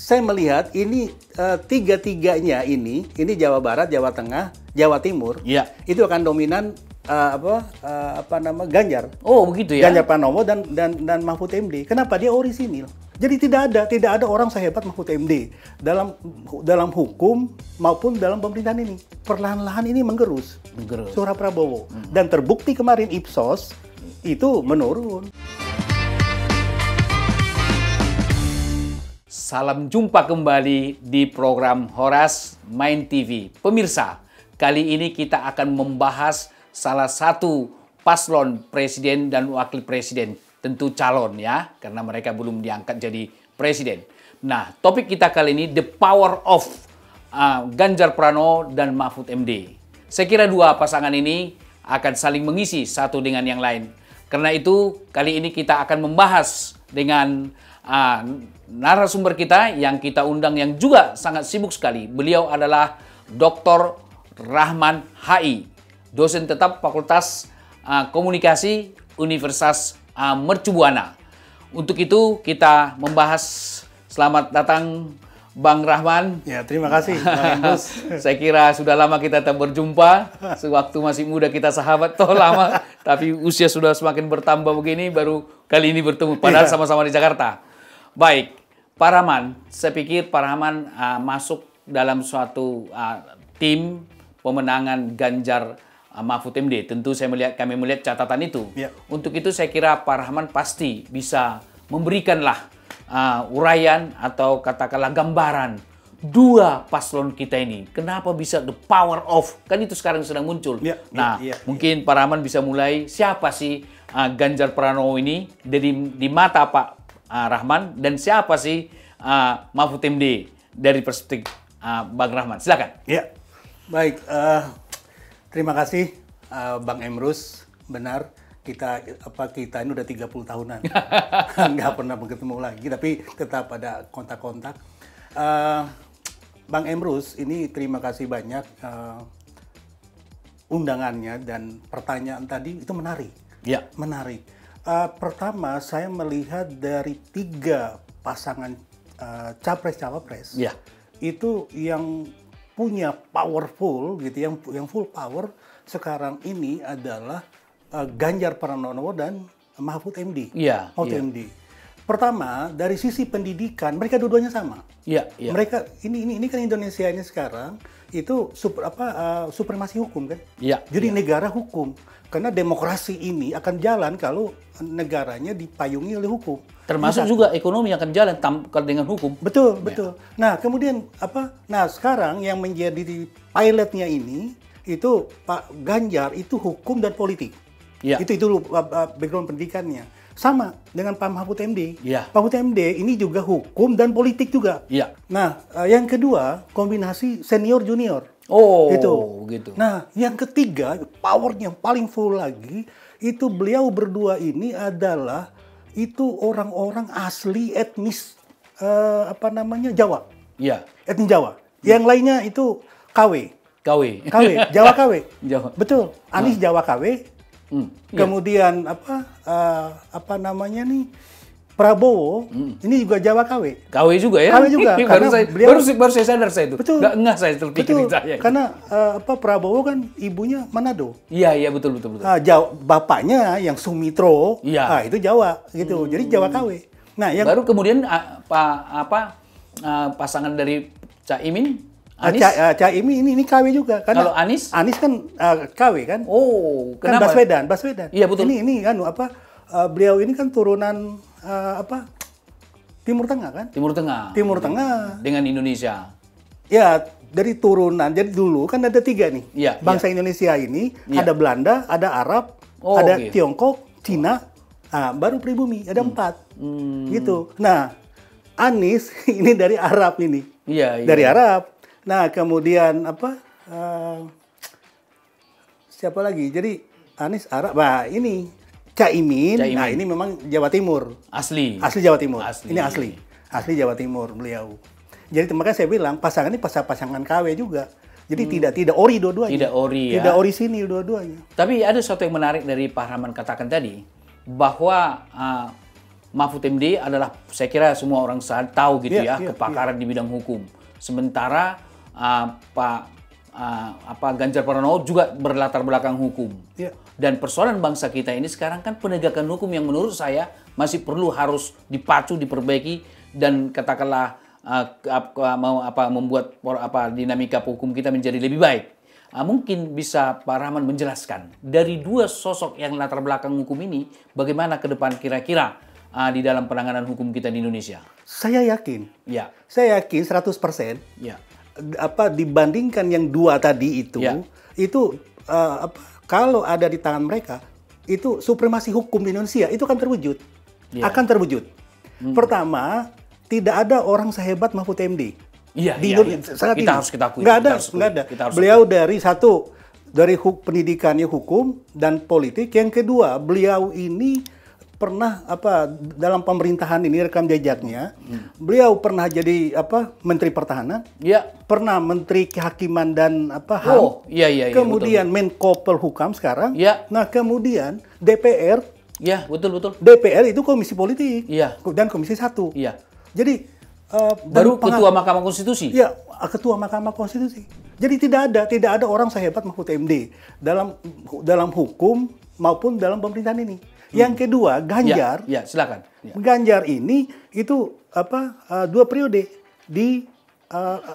saya melihat ini tiga-tiganya ini Jawa Barat, Jawa Tengah, Jawa Timur, itu akan dominan Ganjar. Oh begitu ya. Ganjar Pranowo dan Mahfud MD. Kenapa? Dia orisinil. Jadi tidak ada orang sehebat Mahfud MD dalam hukum maupun dalam pemerintahan ini. Perlahan-lahan ini menggerus suara Prabowo. Dan terbukti kemarin Ipsos itu menurun. Salam jumpa kembali di program Horas Main TV. Pemirsa, kali ini kita akan membahas salah satu paslon presiden dan wakil presiden. Tentu calon ya, karena mereka belum diangkat jadi presiden. Nah, topik kita kali ini the power of Ganjar Pranowo dan Mahfud MD. Saya kira dua pasangan ini akan saling mengisi satu dengan yang lain. Karena itu, kali ini kita akan membahas dengan narasumber kita yang kita undang yang juga sangat sibuk sekali. Beliau adalah Dr. Rahman HI, dosen tetap Fakultas Komunikasi Universitas Mercu Buana. Untuk itu kita membahas. Selamat datang Bang Rahman. Ya, terima kasih Bang Emrus. Saya kira sudah lama kita tak berjumpa. Sewaktu masih muda kita sahabat toh lama, tapi usia sudah semakin bertambah begini baru kali ini bertemu padahal sama-sama di Jakarta. Baik, Pak Rahman, saya pikir Pak Rahman masuk dalam suatu tim pemenangan Ganjar Mahfud MD. Tentu kami melihat catatan itu. Ya. Untuk itu saya kira Pak Rahman pasti bisa memberikanlah uraian atau katakanlah gambaran dua paslon kita ini. Kenapa bisa the power of? Kan itu sekarang sedang muncul. Ya, mungkin Pak Rahman bisa mulai siapa sih Ganjar Pranowo ini di mata Pak Rahman dan siapa sih Mahfud MD dari perspektif Bang Rahman. Silakan. Ya, baik. Terima kasih Bang Emrus. Benar, kita ini udah 30 tahunan. Nggak pernah bertemu lagi, tapi tetap ada kontak-kontak. Bang Emrus, ini terima kasih banyak undangannya dan pertanyaan tadi itu menarik. Ya. Menarik. Pertama, saya melihat dari 3 pasangan capres-cawapres. Ya. Itu yang punya powerful gitu, yang full power sekarang ini adalah Ganjar Pranowo dan Mahfud MD. Iya. Mahfud MD. Pertama, dari sisi pendidikan mereka dua-duanya sama. Iya. Ya. Mereka ini kan Indonesia ini sekarang itu supremasi hukum kan. Iya. Jadi negara hukum. Karena demokrasi ini akan jalan kalau negaranya dipayungi oleh hukum. Termasuk juga ekonomi akan jalan dengan hukum. Betul, betul. Nah, kemudian Nah, sekarang yang menjadi pilotnya ini itu Pak Ganjar itu hukum dan politik. Ya. Itu background pendidikannya. Sama dengan Pak Mahfud MD. Ya. Pak Mahfud MD ini juga hukum dan politik juga. Ya. Nah, yang kedua kombinasi senior junior. Oh, itu. Gitu. Nah, yang ketiga powernya yang paling full lagi itu beliau berdua ini adalah itu orang-orang asli etnis Jawa. Iya. Etnis Jawa. Yang lainnya itu KW. KW. Jawa KW. Jawa. Betul. Anies Jawa KW. Kemudian Prabowo ini juga Jawa KW. KW juga ya? KW juga. baru saya sadar saya itu. Betul. Nggak ngeh saya terpikir saya. Karena Prabowo kan ibunya Manado. Iya, betul. Bapaknya yang Sumitro, itu Jawa gitu. Jadi Jawa KW. Nah, baru kemudian pasangan dari Caimin, Anies? Caimin ini KW juga. Karena kalau Anies? Anies kan KW kan. Oh, kan kenapa? Baswedan. Iya, betul. Ini beliau ini kan turunan Timur Tengah kan? Timur Tengah. Dengan Indonesia. Ya, dari turunan. Jadi dulu kan ada 3 nih. Iya, bangsa Indonesia ini ada Belanda, ada Arab, ada Tiongkok, Cina, baru pribumi, ada 4. Gitu. Nah, Anies ini dari Arab ini. Iya. Dari Arab. Nah, kemudian siapa lagi? Jadi Anies Arab. Nah, ini Caimin. Nah, ini memang Jawa Timur. Asli Jawa Timur. Ini asli Jawa Timur beliau. Jadi makanya saya bilang pasangan ini pasangan KW juga. Jadi tidak ori dua-duanya. Tidak ori ya. Tidak orisinil dua-duanya. Tapi ada sesuatu yang menarik dari Pak Rahman katakan tadi bahwa Mahfud MD adalah, saya kira semua orang tahu gitu ya, Iya, kepakaran di bidang hukum. Sementara Pak Ganjar Pranowo juga berlatar belakang hukum. Iya. Dan persoalan bangsa kita ini sekarang kan penegakan hukum yang menurut saya masih perlu harus dipacu, diperbaiki, dan katakanlah membuat dinamika hukum kita menjadi lebih baik. Mungkin bisa Pak Rahman menjelaskan dari dua sosok yang latar belakang hukum ini, bagaimana ke depan kira-kira di dalam penanganan hukum kita di Indonesia? Saya yakin. Ya. Saya yakin 100%. Ya. Dibandingkan yang dua tadi itu, Ya. itu kalau ada di tangan mereka, itu supremasi hukum di Indonesia itu akan terwujud. Ya. Akan terwujud. Pertama, tidak ada orang sehebat Mahfud MD. Iya, Di iya, Indonesia iya. saat Kita ini. harus kita akui. Nggak ada, Kita harus akui. nggak ada. Kita harus Beliau dari pendidikannya hukum dan politik. Yang kedua, beliau ini pernah dalam pemerintahan ini, rekam jejaknya. Beliau pernah jadi Menteri Pertahanan, Ya. pernah Menteri Kehakiman dan HAM. Oh, iya, Kemudian betul. Menko Polhukam sekarang. Ya. Nah, kemudian DPR Ya, betul. itu komisi politik. Iya. Dan komisi 1. Iya. Jadi Baru Ketua Mahkamah Konstitusi. Ya, Ketua Mahkamah Konstitusi. Jadi tidak ada orang sehebat Mahfud MD dalam hukum maupun dalam pemerintahan ini. Yang kedua, Ganjar. Ya, silakan. Ya. Ganjar ini itu 2 periode di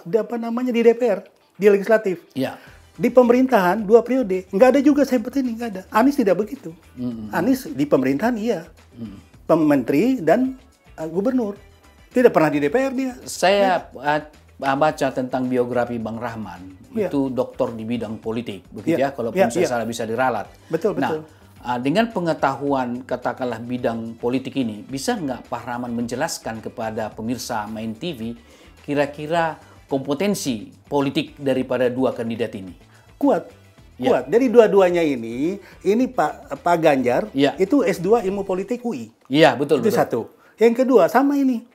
DPR, di legislatif. Ya. Di pemerintahan 2 periode, nggak ada juga sehebat ini, nggak ada. Anies tidak begitu. Anies di pemerintahan iya, menteri dan gubernur. Tidak pernah di DPR dia. Saya baca tentang biografi Bang Rahman, Ya. itu doktor di bidang politik, begitu Ya. ya, kalaupun Ya, saya ya. salah bisa diralat. Betul. Nah, dengan pengetahuan katakanlah bidang politik ini, bisa nggak Pak Rahman menjelaskan kepada pemirsa Main TV kira-kira kompetensi politik daripada dua kandidat ini? Kuat. Ya. Jadi dua-duanya ini Pak Ganjar Ya. itu S2 Ilmu Politik UI. Iya, betul. Itu satu. Yang kedua sama ini.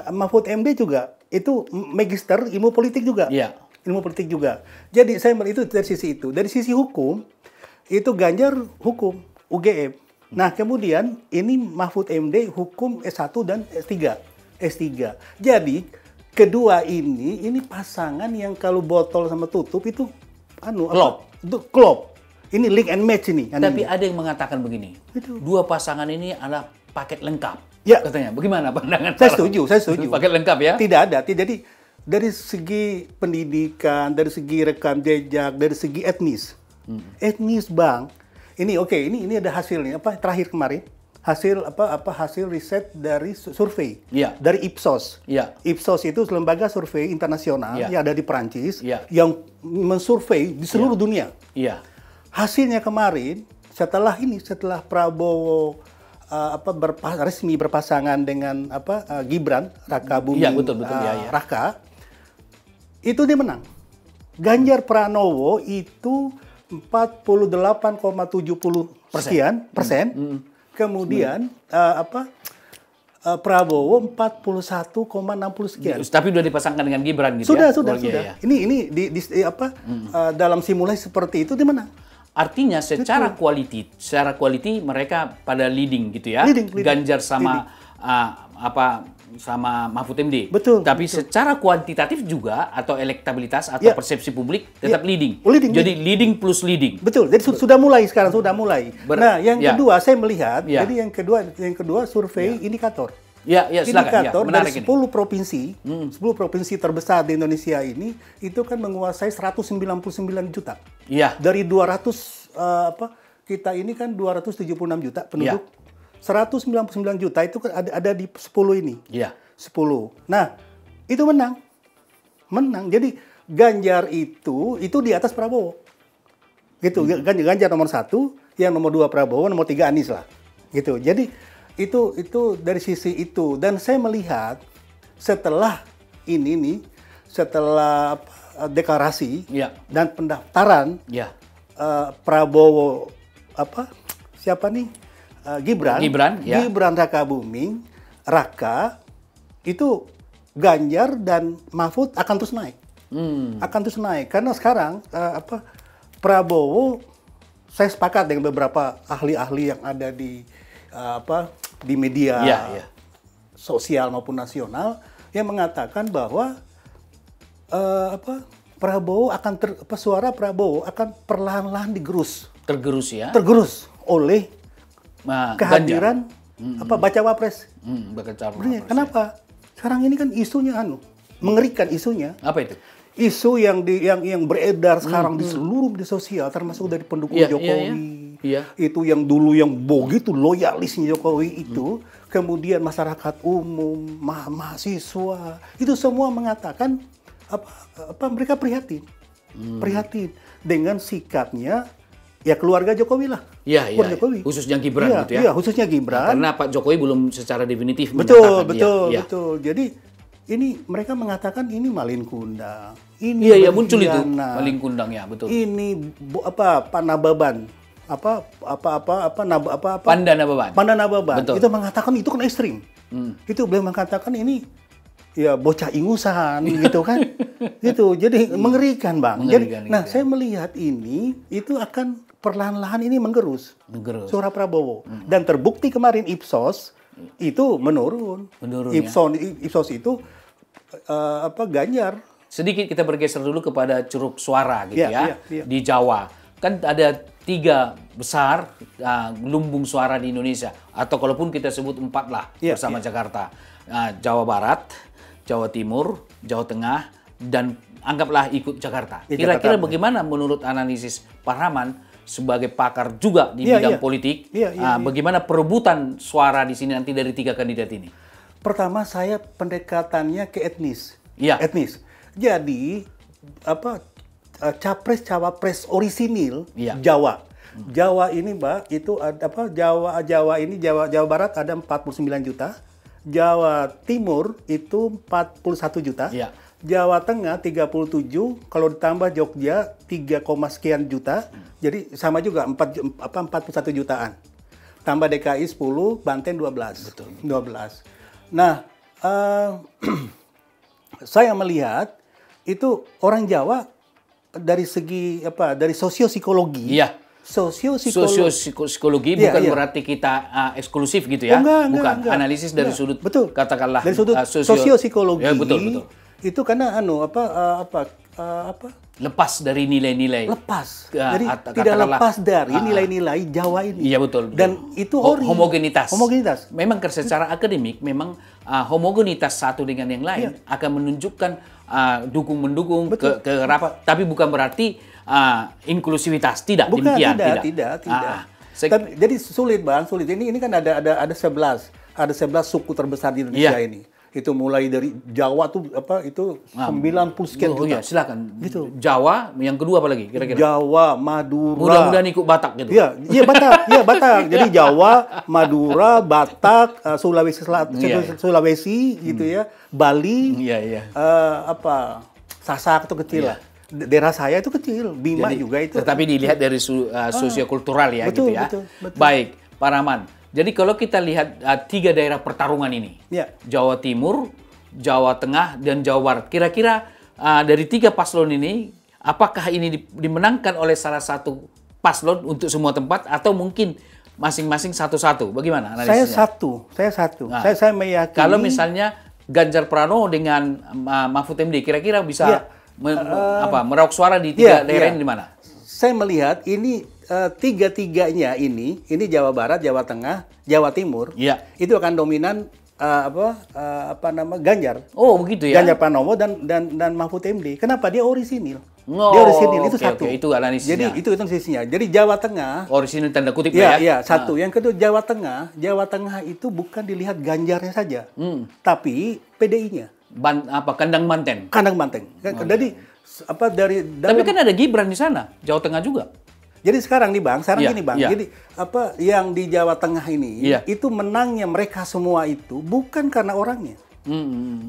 Mahfud MD juga itu magister ilmu politik juga. Iya. Ilmu politik juga. Jadi saya melihat itu dari sisi itu. Dari sisi hukum itu Ganjar hukum UGM. Nah, kemudian ini Mahfud MD hukum S1 dan S3. Jadi kedua ini pasangan yang kalau botol sama tutup itu klop. Ini link and match ini. Tapi ada yang mengatakan begini, Itu. dua pasangan ini adalah paket lengkap. Ya. Katanya, bagaimana pandangan? Saya setuju. Paket lengkap ya? Tidak ada. Jadi dari segi pendidikan, dari segi rekam jejak, dari segi etnis. Etnis, Bang. Ini ada hasilnya terakhir kemarin. Hasil riset dari survei. Iya. Dari Ipsos. Iya. Ipsos itu lembaga survei internasional Iya. yang ada di Perancis Iya. yang mensurvei di seluruh dunia. Iya. Hasilnya kemarin setelah Prabowo resmi berpasangan dengan Gibran Raka Buming. Iya, betul ya. Raka itu dia menang. Ganjar Pranowo itu 48,70 sekian persen. Kemudian Prabowo 41,60 sekian. Tapi sudah dipasangkan dengan Gibran gitu Sudah. ya? Ini dalam simulasi seperti itu dia menang. Artinya secara quality mereka pada leading gitu ya. Leading. Ganjar sama sama Mahfud MD. Betul. Tapi secara kuantitatif juga atau elektabilitas atau Ya. persepsi publik tetap leading. Leading. Jadi leading plus leading. Betul. Jadi sudah mulai sekarang Nah, yang kedua saya melihat, Ya. jadi yang kedua survei indikator. Ya, silakan. Indikator Menarik dari ini. 10 provinsi, 10 provinsi terbesar di Indonesia ini itu kan menguasai 199 juta. Iya. Dari 200 kita ini kan 276 juta penduduk. 199 juta itu kan ada di 10 ini. Iya. 10. Nah, itu menang. Jadi Ganjar itu di atas Prabowo. Gitu. Ganjar nomor 1, yang nomor 2 Prabowo, nomor 3 Anies lah. Gitu. Jadi itu dari sisi itu, dan saya melihat setelah ini nih, setelah deklarasi Iya. dan pendaftaran Iya. Prabowo siapa nih? Gibran ya. Gibran Raka Buming Raka itu Ganjar dan Mahfud akan terus naik. Akan terus naik karena sekarang Prabowo, saya sepakat dengan beberapa ahli-ahli yang ada di di media Iya, iya. sosial maupun nasional yang mengatakan bahwa Prabowo akan suara Prabowo akan perlahan-lahan digerus, Tergerus ya. tergerus oleh Nah, kehadiran bacawa pres. Bacawa Sebenarnya pres, kenapa? Sekarang ini kan isunya mengerikan isunya. ya. Apa itu? Isu yang beredar sekarang di seluruh media sosial, termasuk dari pendukung Iya, Jokowi. iya. Itu yang dulu yang begitu loyalisnya Jokowi itu, kemudian masyarakat umum, mahasiswa, itu semua mengatakan mereka prihatin. Prihatin dengan sikapnya ya keluarga Jokowi lah. Iya, Keluarga iya. Jokowi. Khususnya Gibran Iya, gitu ya. iya, khususnya Gibran. Karena Pak Jokowi belum secara definitif Betul, menyatakan. betul, Iya, iya. betul. Jadi ini mereka mengatakan ini malin kundang. Ini Iya, iya, muncul itu berkhianat. maling kundang ya, betul. Ini Panababan. Panda Nababan. Pandanababan. Betul. Itu mengatakan itu kan ekstrim. Itu beliau mengatakan ini ya bocah ingusan gitu kan. Gitu. Jadi mengerikan, Bang. Mengerikan, Jadi, gitu. saya melihat ini itu akan perlahan-lahan ini menggerus Menggerus. suara Prabowo. Dan terbukti kemarin Ipsos itu menurun. Menurun, ya. Ipsos itu Ganjar. Sedikit kita bergeser dulu kepada curug suara gitu Iya, ya. iya, iya. Di Jawa. Kan ada 3 besar lumbung suara di Indonesia. Atau kalaupun kita sebut 4 lah Iya, bersama iya. Jakarta. Jawa Barat, Jawa Timur, Jawa Tengah, dan anggaplah ikut Jakarta. Ya, Kira-kira Jakarta. bagaimana menurut analisis Pak Rahman sebagai pakar juga di Iya, bidang iya. politik, Iya, iya, iya. bagaimana perebutan suara di sini nanti dari 3 kandidat ini? Pertama saya pendekatannya ke etnis. Iya. Etnis. Jadi capres cawapres orisinil Iya. Jawa. Jawa ini, Mbak, itu Jawa Barat ada 49 juta. Jawa Timur itu 41 juta. Iya. Jawa Tengah 37, kalau ditambah Jogja 3, sekian juta. Jadi sama juga 41 jutaan. Tambah DKI 10, Banten 12. Betul. 12. Nah, saya melihat itu orang Jawa dari segi dari sosiopsikologi. Iya. Sosiopsikologi Iya, bukan iya. berarti kita eksklusif gitu ya. Enggak, bukan. enggak. Analisis dari Enggak. sudut Betul. katakanlah Dari sudut sosio- sosiopsikologi. Ya, betul, betul. Itu karena Lepas dari nilai-nilai. lepas. Ya, Jadi katakanlah, tidak lepas dari nilai-nilai Jawa ini. Iya, betul, betul. Dan itu homogenitas. Homogenitas. Memang secara akademik memang homogenitas satu dengan yang lain akan menunjukkan dukung-mendukung ke rapat, tapi bukan berarti inklusivitas. Tidak, Bukan, demikian. tidak. Jadi sulit, Bang, sulit. Ini kan ada 11 suku terbesar di Indonesia Iya. ini. Itu mulai dari Jawa tuh itu 90 sekian Oh juta. iya, silakan. Gitu. Jawa, yang kedua apa lagi kira-kira? Jawa, Madura. Mudah-mudahan ikut Batak gitu. Iya, Batak. Jadi Jawa, Madura, Batak, Sulawesi Selatan, Iya. Sulawesi gitu ya, Bali, Iya. Sasak itu kecil Iya. lah. Daerah saya itu kecil, Bima Jadi, juga itu. Tetapi dilihat dari sosiokultural ya betul, gitu ya. betul. Baik, Pak Rahman. Jadi kalau kita lihat 3 daerah pertarungan ini, Iya. Jawa Timur, Jawa Tengah, dan Jawa Barat. Kira-kira dari 3 paslon ini, apakah ini dimenangkan oleh salah satu paslon untuk semua tempat atau mungkin masing-masing satu-satu? Bagaimana analisisnya? Saya satu. Nah, Saya meyakini. Kalau misalnya Ganjar Pranowo dengan Mahfud MD, kira-kira bisa Iya. meraup suara di 3 daerah ini di mana? Saya melihat ini tiga-tiganya ini Jawa Barat, Jawa Tengah, Jawa Timur, Iya. itu akan dominan Ganjar. Oh, begitu ya? Ganjar Pranowo dan Mahfud MD. Kenapa? Dia orisinil. Oh, Dia orisinil itu oke, satu. oke. Itu analisisnya. Jadi itu analisisnya. Jadi Jawa Tengah. Orisinil tanda kutip Iya, ya? iya, satu. Yang kedua Jawa Tengah itu bukan dilihat Ganjarnya saja, tapi PDI-nya. Kandang Banten. Kandang Banteng. Jadi dari Tapi kan ada Gibran di sana, Jawa Tengah juga. Jadi sekarang nih Bang, Iya, gini Bang. iya. Jadi yang di Jawa Tengah ini Iya. itu menangnya mereka semua itu bukan karena orangnya.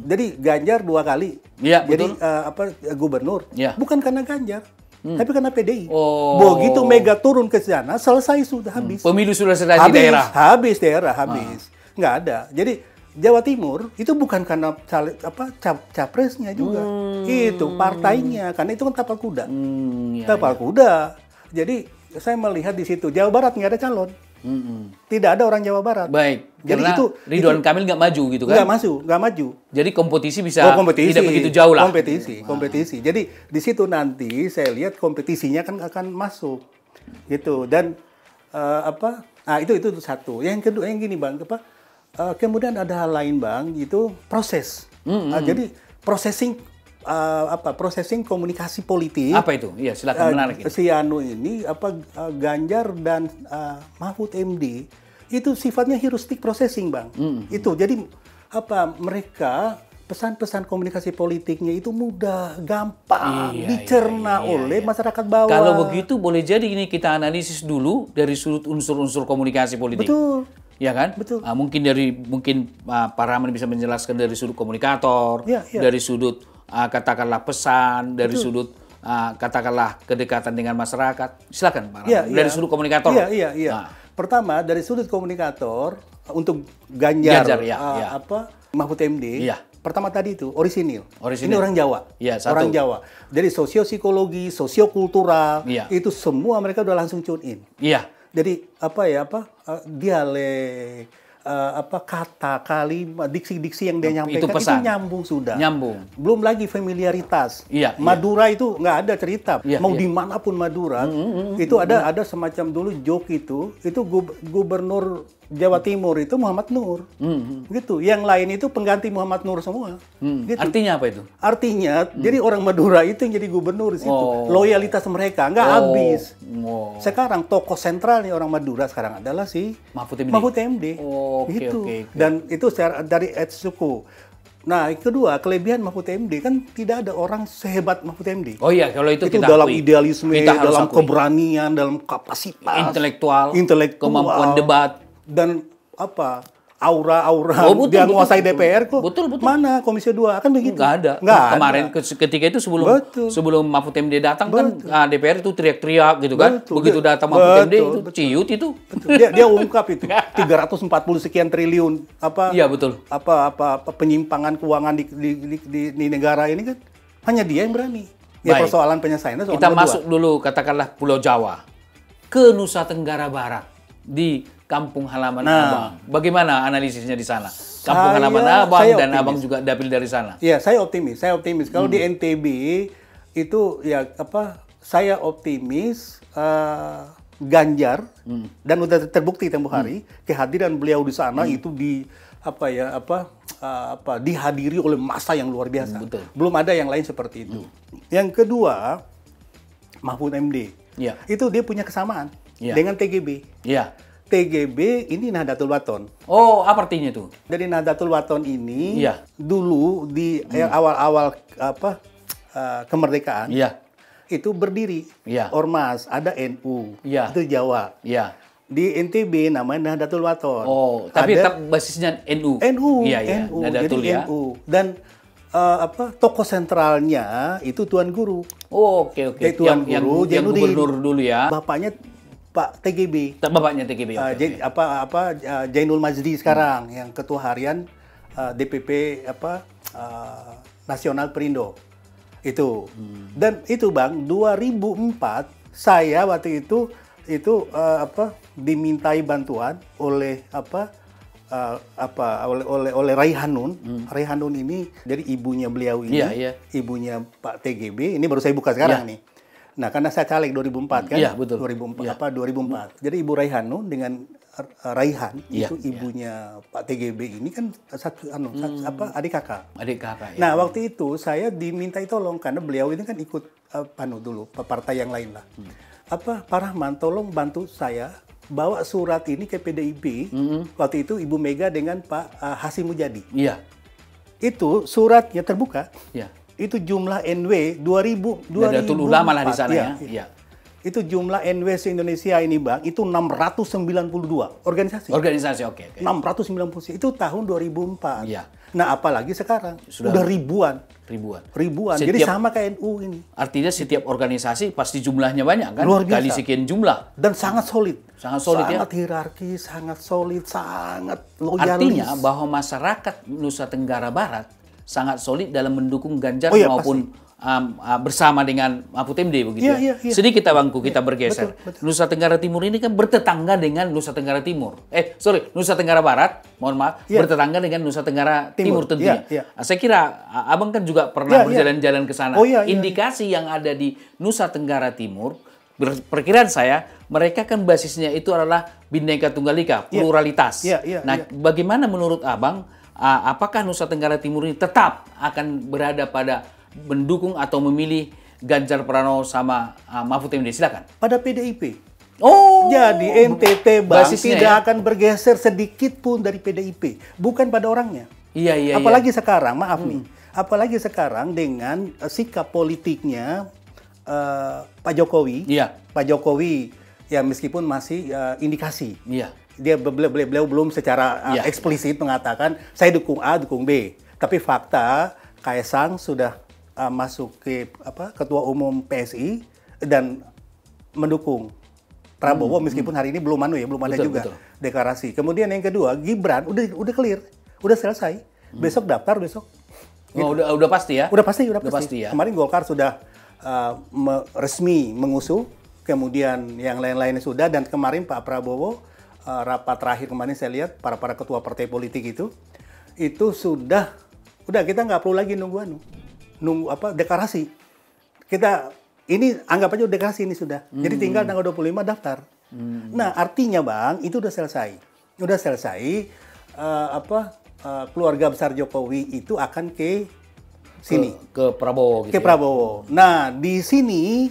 Jadi Ganjar 2 kali. Iya, Jadi betul. gubernur. Iya. Bukan karena Ganjar, tapi karena PDI. Oh. Begitu Mega turun ke sana, selesai sudah habis. Pemilu sudah selesai di daerah. Habis daerah, habis. Nggak ada. Jadi Jawa Timur itu bukan karena capresnya juga. Itu partainya, karena itu kan tapal kuda. Iya, Tapal kuda. Jadi saya melihat di situ Jawa Barat nggak ada calon. Tidak ada orang Jawa Barat. Baik. Jadi Karena Ridwan Kamil nggak maju gitu kan? Nggak maju. Jadi kompetisi bisa tidak begitu jauh lah. Kompetisi. Jadi di situ nanti saya lihat kompetisinya kan akan masuk, gitu. Dan itu satu. Yang kedua, yang gini Bang, kemudian ada hal lain Bang, itu proses. Jadi processing komunikasi politik. Apa itu? Iya, silakan menarik. Si Anu ini Ganjar dan Mahfud MD itu sifatnya heuristic processing Bang. Itu jadi mereka pesan-pesan komunikasi politiknya itu mudah, gampang dicerna oleh masyarakat bawah. Kalau begitu boleh jadi ini kita analisis dulu dari sudut unsur-unsur komunikasi politik. Betul. Ya kan? Betul. Mungkin Pak Rahman bisa menjelaskan dari sudut komunikator, dari sudut katakanlah pesan, dari sudut katakanlah kedekatan dengan masyarakat. Silakan Pak Rahman. Dari sudut komunikator. Iya. Pertama dari sudut komunikator untuk Ganjar Mahfud MD. Iya. Pertama tadi itu orisinil. Ini orang Jawa. Iya, satu. Orang Jawa. Jadi sosiopsikologi, sosiokultural, itu semua mereka udah langsung tune in. Iya. Jadi dialek, kata, kalimat, diksi-diksi yang dia nyampaikan itu nyambung sudah. Nyambung. Belum lagi familiaritas. Iya. Madura itu nggak ada cerita. Mau iya. dimanapun Madura, itu ada semacam dulu joke itu gubernur Jawa Timur itu Muhammad Nur, gitu. Yang lain itu pengganti Muhammad Nur semua. Gitu. Artinya apa itu? Artinya, jadi orang Madura itu yang jadi gubernur di situ. Loyalitas mereka nggak habis. Sekarang tokoh sentralnya orang Madura sekarang adalah si Mahfud MD. Gitu. Dan itu dari suku. Nah, kedua, kelebihan Mahfud MD kan tidak ada orang sehebat Mahfud MD. Oh iya, kalau itu kita dalam akui. Idealisme, dalam keberanian, dalam kapasitas, intelektual, kemampuan debat. Dan aura dia menguasai DPR kok. Betul. Mana Komisi 2 kan begitu? Nggak ada. Kemarin ketika itu sebelum Mahfud MD datang kan DPR itu teriak-teriak gitu kan. Begitu datang Mahfud MD itu ciut itu. Dia ungkap itu 340 sekian triliun Iya betul. Penyimpangan keuangan di negara ini kan hanya dia yang berani. Ya persoalan penyelesaiannya kita masuk dulu katakanlah Pulau Jawa ke Nusa Tenggara Barat di Kampung Halaman Abang. Bagaimana analisisnya di sana? Kampung Halaman Abang dan optimis. Abang juga dapil dari sana. Iya, saya optimis. Kalau di NTB itu saya optimis Ganjar dan udah terbukti tempo hari kehadiran beliau di sana itu dihadiri oleh massa yang luar biasa. Betul. Belum ada yang lain seperti itu. Yang kedua, Mahfud MD. Ya. Itu dia punya kesamaan dengan TGB. Iya. TGB ini Nahdlatul Wathon. Oh, apa artinya itu? Dari Nahdlatul Wathon ini dulu di awal-awal kemerdekaan itu berdiri ormas, ada NU, itu Jawa. Di NTB namanya Nahdlatul Wathon. Oh, tapi tetap basisnya NU. NU, Nahdlatul jadi NU. Dan tokoh sentralnya itu Tuan Guru. Oh, oke. Tuan Guru, yang gubernur dulu ya. Bapaknya Pak TGB. Bapaknya TGB. Jainul Majdi sekarang yang ketua harian DPP Nasional Perindo. Itu. Dan itu Bang, 2004 saya waktu itu dimintai bantuan oleh oleh Raihanun. Raihanun ini dari ibunya beliau ini, ibunya Pak TGB. Ini baru saya buka sekarang nih. Nah, karena saya caleg 2004 kan? Iya, betul. 2004. Jadi Ibu Raihanun dengan Raihan itu ibunya Pak TGB ini kan adik kakak. Adik kakak. Nah, waktu itu saya dimintai tolong karena beliau ini kan ikut dulu partai yang lain lah. Pak Rahman, tolong bantu saya bawa surat ini ke PDIP. Waktu itu Ibu Mega dengan Pak Hasyim Mujadi. Iya. Itu suratnya terbuka. Iya. Itu jumlah NW 2000 Nahdlatul Ulama lah di sana ya. Iya. Itu jumlah NW se-Indonesia ini Bang, itu 692 organisasi. Organisasi, oke. 690 itu tahun 2004. Iya. Nah, apalagi sekarang udah ribuan. Jadi sama kayak NU ini. Artinya setiap organisasi pasti jumlahnya banyak kan? Luar biasa. Kali sekian jumlah. Dan sangat solid. Sangat hierarki, sangat solid, sangat loyalis. Artinya bahwa masyarakat Nusa Tenggara Barat sangat solid dalam mendukung Ganjar Oh iya, maupun bersama dengan Mahfud MD begitu Iya, ya. iya. Sedikit Abangku kita bergeser. betul. Nusa Tenggara Timur ini kan bertetangga dengan Nusa Tenggara Timur. Nusa Tenggara Barat, mohon maaf, Iya. bertetangga dengan Nusa Tenggara Timur tentunya. Iya, iya. Saya kira Abang kan juga pernah Iya, iya. berjalan-jalan ke sana. Oh, iya, iya, Indikasi yang ada di Nusa Tenggara Timur, perkiraan saya, mereka kan basisnya itu adalah Bhinneka Tunggal Ika, pluralitas. Iya, iya, Nah, iya. bagaimana menurut Abang, apakah Nusa Tenggara Timur ini tetap akan berada pada mendukung atau memilih Ganjar Pranowo sama Mahfud MD? Silakan. Pada PDIP. Oh, Jadi NTT Bang basisnya tidak ya? akan bergeser sedikit pun dari PDIP, bukan pada orangnya. Iya, iya, Apalagi sekarang, maaf nih, apalagi sekarang dengan sikap politiknya Pak Jokowi. Iya. Pak Jokowi ya meskipun masih indikasi. Iya. Beliau belum secara Iya. eksplisit mengatakan saya dukung A, dukung B. Tapi fakta Kaesang sudah masuk ke ketua umum PSI dan mendukung Prabowo meskipun hari ini belum ada Betul, juga betul. deklarasi. Kemudian yang kedua, Gibran udah clear, udah selesai. Besok daftar besok. Oh, udah pasti ya? Udah pasti. pasti ya. Kemarin Golkar sudah resmi mengusung, kemudian yang lain-lainnya sudah, dan kemarin Pak Prabowo rapat terakhir kemarin saya lihat para ketua partai politik itu sudah kita nggak perlu lagi nunggu deklarasi. Kita ini anggap aja deklarasi ini sudah. Jadi tinggal tanggal 25 daftar. Nah, artinya Bang, itu udah selesai. Udah selesai keluarga besar Jokowi itu akan ke sini. Ke Prabowo gitu. Ke Prabowo. Nah, di sini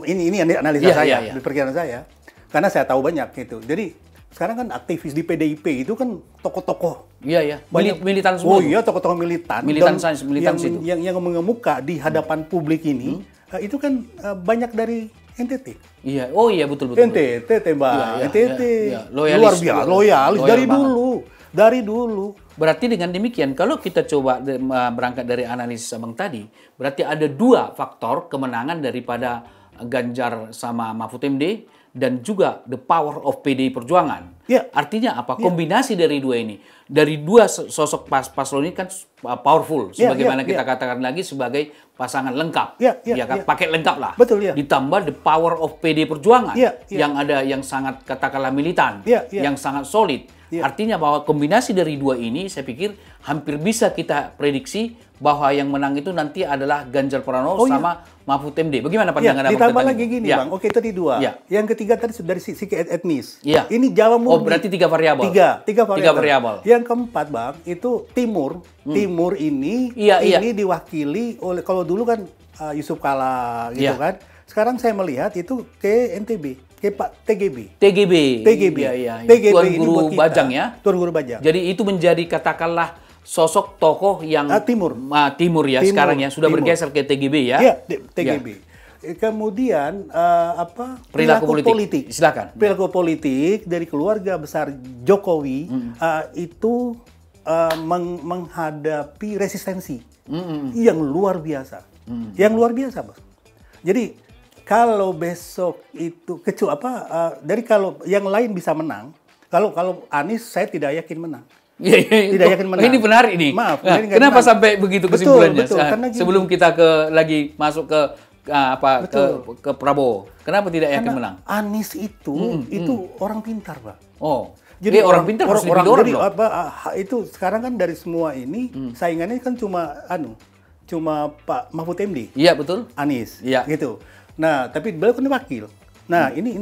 ini analisa saya, Iya. di perkiraan saya. Karena saya tahu banyak gitu. Jadi sekarang kan aktivis di PDIP itu kan tokoh-tokoh. Iya. Banyak. Militan semua. Oh iya, tokoh-tokoh militan. Militan Dan militan situ. yang mengemuka di hadapan publik ini itu kan banyak dari NTT. Iya. Oh iya, betul. NTT tembak. Iya, NTT. iya. Loyalis. Luar biasa, loyalis Loyal dari banget. Dari dulu. Berarti dengan demikian, kalau kita coba berangkat dari analisis Abang tadi, berarti ada dua faktor kemenangan daripada Ganjar sama Mahfud MD, dan juga the power of PDI Perjuangan. Ya. Artinya apa? Kombinasi dari dua ini. Dari dua sosok paslon ini kan powerful. Sebagaimana kita katakan lagi sebagai pasangan lengkap. Kan? Paket lengkap lah. Betul, ya. Ditambah the power of PDI Perjuangan. Ya. Yang ada yang sangat katakanlah militan. Ya. Yang sangat solid. Ya. Artinya bahwa kombinasi dari dua ini saya pikir hampir bisa kita prediksi bahwa yang menang itu nanti adalah Ganjar Pranowo sama Mahfud MD. Bagaimana pandangan Abang ditambah tentang lagi itu? gini Bang, oke tadi dua. Yang ketiga tadi dari sisi etnis. Ini Jawa murni. Oh, berarti tiga variabel. Tiga variabel. Yang keempat Bang, itu Timur. Timur ini ini diwakili oleh, kalau dulu kan Yusuf Kala gitu kan. Sekarang saya melihat itu ke NTB, ke Pak TGB. TGB. Iya. Tuan Guru Bajang ya. Tuan Guru Bajang. Jadi itu menjadi katakanlah sosok tokoh yang Timur ya sekarang ya sudah bergeser ke TGB ya. Iya, TGB. Kemudian perilaku politik. Silakan. Perilaku politik dari keluarga besar Jokowi itu menghadapi resistensi yang luar biasa. Yang luar biasa, Bos. Jadi kalau besok itu dari kalau yang lain bisa menang, kalau Anies saya tidak yakin menang. Tidak yakin menang. Ini benar ini. Maaf. Kenapa sampai begitu kesimpulannya? Betul, karena gini, sebelum kita lagi masuk ke ke Prabowo, kenapa tidak yakin menang? Anies itu orang pintar, Pak. Oh. Jadi orang pintar harus didorong dong. Itu sekarang kan dari semua ini saingannya kan cuma Pak Mahfud MD. Iya, betul. Anies. Iya. Gitu. Nah, tapi beliau kan wakil. Nah, ini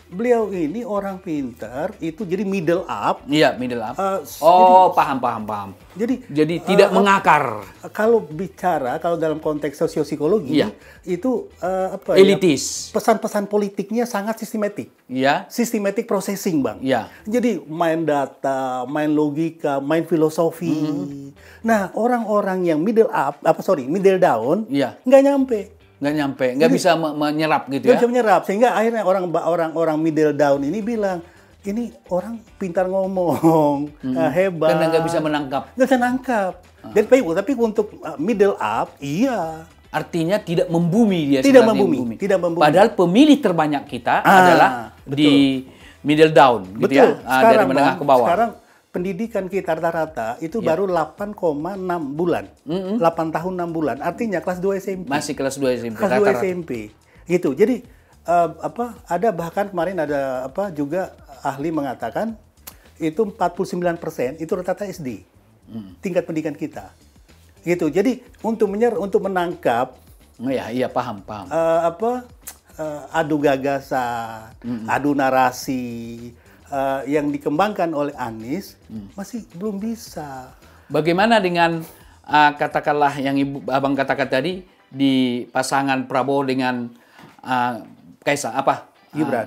beliau ini orang pintar, itu jadi middle up. Iya, middle up. Paham. Jadi tidak mengakar. Kalau dalam konteks sosiopsikologi, itu elitis. Pesan-pesan politiknya sangat sistematik. Iya. Systematic processing, Bang. Iya. Jadi main data, main logika, main filosofi. Nah, orang-orang yang middle down, nggak nyampe. Nggak bisa menyerap gitu ya? Nggak bisa menyerap, sehingga akhirnya orang middle down ini bilang, ini orang pintar ngomong, hebat. Karena nggak bisa menangkap. Nggak bisa nangkap. Tapi untuk middle up, iya. Artinya tidak membumi dia. Tidak membumi. Padahal pemilih terbanyak kita adalah betul. Di middle down, gitu ya, dari menengah ke bawah. Sekarang pendidikan kita rata-rata itu Ya. baru 8,6 bulan. 8 tahun 6 bulan. Artinya kelas 2 SMP. Masih kelas 2 SMP. Kelas 2 rata-rata. SMP. Gitu. Jadi ada bahkan kemarin ada juga ahli mengatakan itu 49% itu rata-rata SD. Tingkat pendidikan kita. Gitu. Jadi untuk menangkap Oh, ya, iya paham. adu gagasan, adu narasi yang dikembangkan oleh Anies masih belum bisa. Bagaimana dengan katakanlah yang Abang katakan tadi di pasangan Prabowo dengan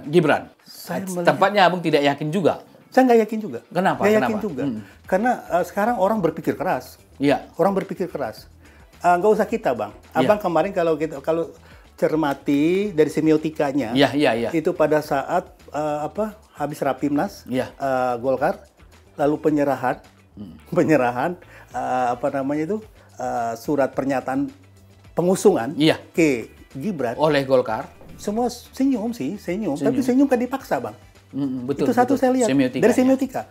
Gibran. Saya melihat- Tempatnya Abang tidak yakin juga. Saya nggak yakin juga. Kenapa? Nggak yakin Kenapa? juga. Karena sekarang orang berpikir keras. Iya. Orang berpikir keras. Nggak usah kita, Bang. Abang kemarin kalau cermati dari semiotikanya, Iya. itu pada saat habis Rapimnas, Iya. Golkar, lalu penyerahan, surat pernyataan pengusungan Iya. ke Gibran, Oleh Golkar. semua senyum. Tapi senyum kan dipaksa, Bang. Betul. Itu satu betul. saya lihat Semiotika, dari ya. semiotika.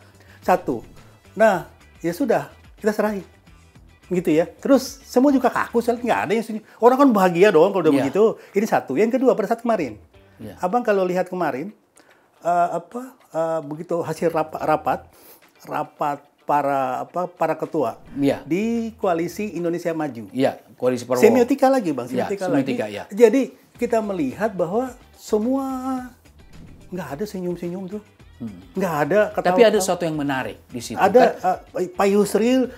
Satu. Nah, ya sudah, kita serahin. Gitu ya. Terus semua juga kaku, soalnya nggak ada yang senyum. Orang kan bahagia dong kalau udah Iya. begitu. Ini satu. Yang kedua, pada saat kemarin. Iya. Abang kalau lihat kemarin, begitu hasil rapat para ketua Iya. di Koalisi Indonesia Maju. Iya, koalisi Prabowo. Semiotika lagi, Bang. Ya, semiotika, ya. Jadi kita melihat bahwa semua nggak ada senyum-senyum tuh. Nggak ada ketawa. Tapi ada sesuatu yang menarik di situ. Ada kan? Pak Yusril,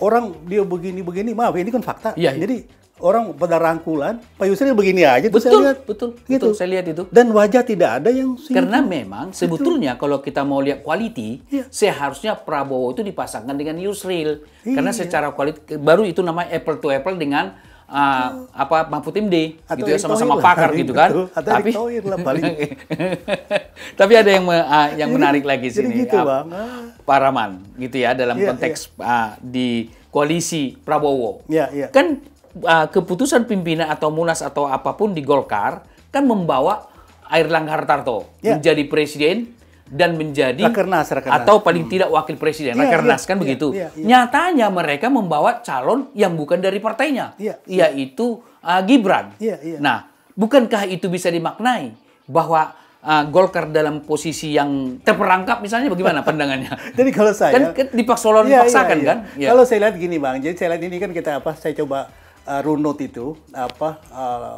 orang dia begini-begini, maaf ini kan fakta. Iya, iya. Jadi orang pada rangkulan, Pak Yusril begini aja tuh saya Betul, lihat. betul, Gitu. saya lihat itu. Dan wajah tidak ada yang senyum. Karena memang sebetulnya kalau kita mau lihat quality, Iya. seharusnya Prabowo itu dipasangkan dengan Yusril. Iya. Karena secara quality baru itu namanya apple to apple dengan Mahfud MD Atau gitu ya, Erick sama-sama Thohir lah. pakar gitu kan. Betul. Atau Erick Thohir lah paling. Tapi ada yang menarik lagi jadi sini, gitu, Bang. Pak Rahman gitu ya, dalam Iya, konteks di koalisi Prabowo. Iya, iya. Kan keputusan pimpinan atau munas atau apapun di Golkar kan membawa Airlangga Hartarto Iya. menjadi presiden dan menjadi Rakernas. atau paling tidak wakil presiden. Iya, Rakernas iya, kan iya, begitu. iya, iya. Nyatanya mereka membawa calon yang bukan dari partainya, Iya, yaitu Gibran. Iya, iya. Nah, bukankah itu bisa dimaknai bahwa Golkar dalam posisi yang terperangkap misalnya, bagaimana pandangannya? Jadi kalau saya kan dipaksakan iya. kan? Iya. Kalau saya lihat gini, Bang. Jadi saya lihat ini kan saya coba runut itu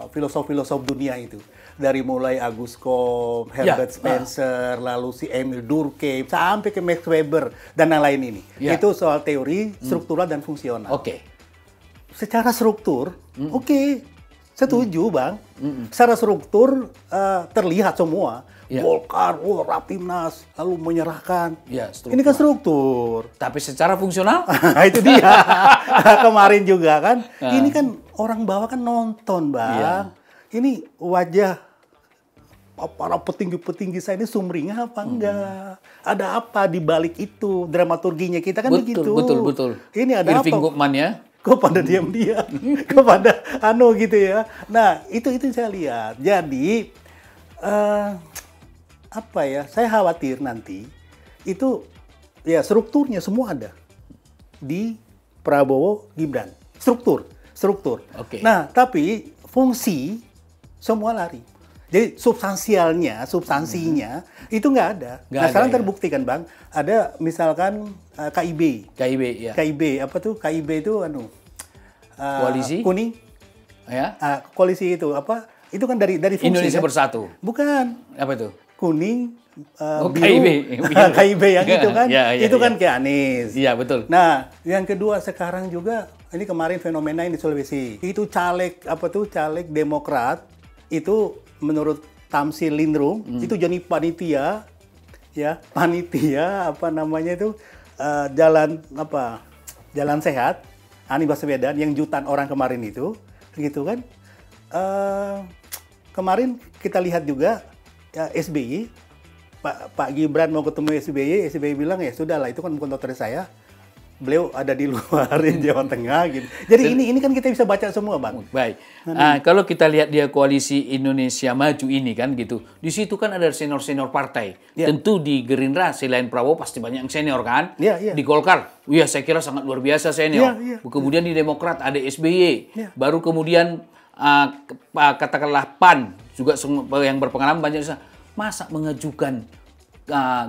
filosof-filosof dunia itu. Dari mulai Agus Comte, Herbert Spencer, lalu si Emil Durkheim, sampai ke Max Weber dan yang lain ini. Ya. Itu soal teori struktural dan fungsional. Oke. Secara struktur, oke, setuju, Bang. Secara struktur terlihat semua. Ya. Golkar, Rapimnas, lalu menyerahkan. Ya, struktur. Ini kan struktur. Tapi secara fungsional? Itu dia. Kemarin juga kan. Ini kan orang bawah kan nonton, Bang. Iya. Ini wajah para petinggi-petinggi saya ini sumringah apa enggak? Ada apa di balik itu? Dramaturginya kita kan begitu. Betul. Ini ada Irving apa? Goffman ya. Kok pada diam-diam? Kok pada gitu ya? Nah, itu saya lihat. Jadi saya khawatir nanti itu ya strukturnya semua ada di Prabowo Gibran. Struktur. Oke. Nah, tapi fungsi semua lari. Jadi substansinya itu nggak ada. Nggak Nah, ada, sekarang ya. terbukti kan, Bang. Ada misalkan KIB. KIB ya. KIB apa tuh? KIB itu Koalisi? kuning. Ya. Koalisi itu apa? Itu kan dari fungsi. Indonesia kan? Bersatu. Bukan. Apa itu? Kuning, Oh, biru. KIB. KIB yang itu kan. Ya, itu kan ya. kayak Anies. Iya, betul. Nah, yang kedua sekarang juga ini kemarin fenomena yang di Sulawesi. Itu caleg Demokrat itu menurut Tamsil Lindrung itu jadi panitia jalan sehat Anies Baswedan yang jutaan orang kemarin itu gitu kan. Kemarin kita lihat juga SBY Pak Gibran mau ketemu SBY bilang ya sudahlah itu kan bukan otoritas saya. beliau ada di luar Jawa Tengah gitu. Jadi ini kan kita bisa baca semua, Bang. Baik. Kalau kita lihat dia koalisi Indonesia Maju ini kan gitu, di situ kan ada senior-senior partai. Ya. Tentu di Gerindra selain Prabowo pasti banyak yang senior kan. Ya, ya. Di Golkar, ya saya kira sangat luar biasa senior. Ya, ya. Kemudian di Demokrat ada SBY. Ya. Baru kemudian katakanlah PAN juga yang berpengalaman banyak. Masa mengajukan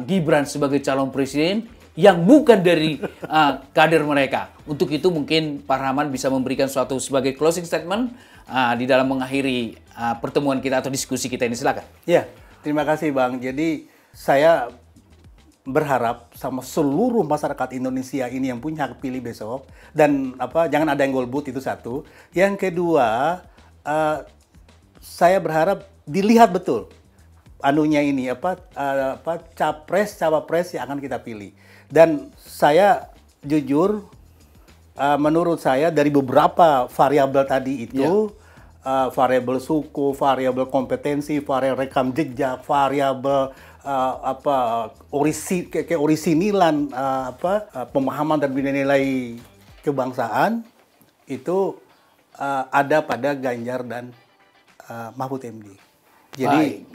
Gibran sebagai calon presiden yang bukan dari kader mereka. Untuk itu mungkin Pak Rahman bisa memberikan suatu sebagai closing statement di dalam mengakhiri pertemuan kita atau diskusi kita ini. Silakan. Ya, terima kasih Bang. Jadi saya berharap sama seluruh masyarakat Indonesia ini yang punya hak pilih besok, dan jangan ada yang golput, itu satu. Yang kedua, saya berharap dilihat betul capres cawapres yang akan kita pilih. Dan saya jujur, menurut saya dari beberapa variabel tadi itu, variabel suku, variabel kompetensi, variabel rekam jejak, variabel orisinilan, pemahaman dan nilai kebangsaan itu ada pada Ganjar dan Mahfud MD. Jadi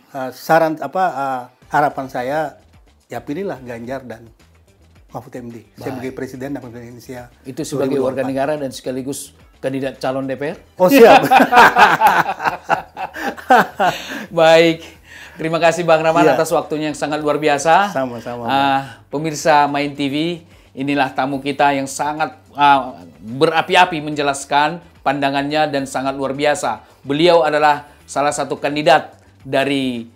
harapan saya ya pilihlah Ganjar dan Mahfud MD sebagai presiden dan pemimpin Indonesia. Itu sebagai warga negara dan sekaligus kandidat calon DPR. Oh siap. Baik. Terima kasih Bang Rahman atas waktunya yang sangat luar biasa. Sama-sama. Pemirsa Main TV, inilah tamu kita yang sangat berapi-api menjelaskan pandangannya dan sangat luar biasa. Beliau adalah salah satu kandidat dari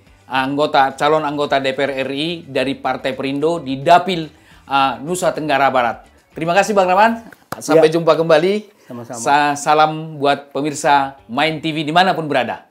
calon anggota DPR RI dari Partai Perindo di Dapil Nusa Tenggara Barat. Terima kasih Bang Rahman. Sampai jumpa kembali. Sama-sama. Salam buat pemirsa Main TV dimanapun berada.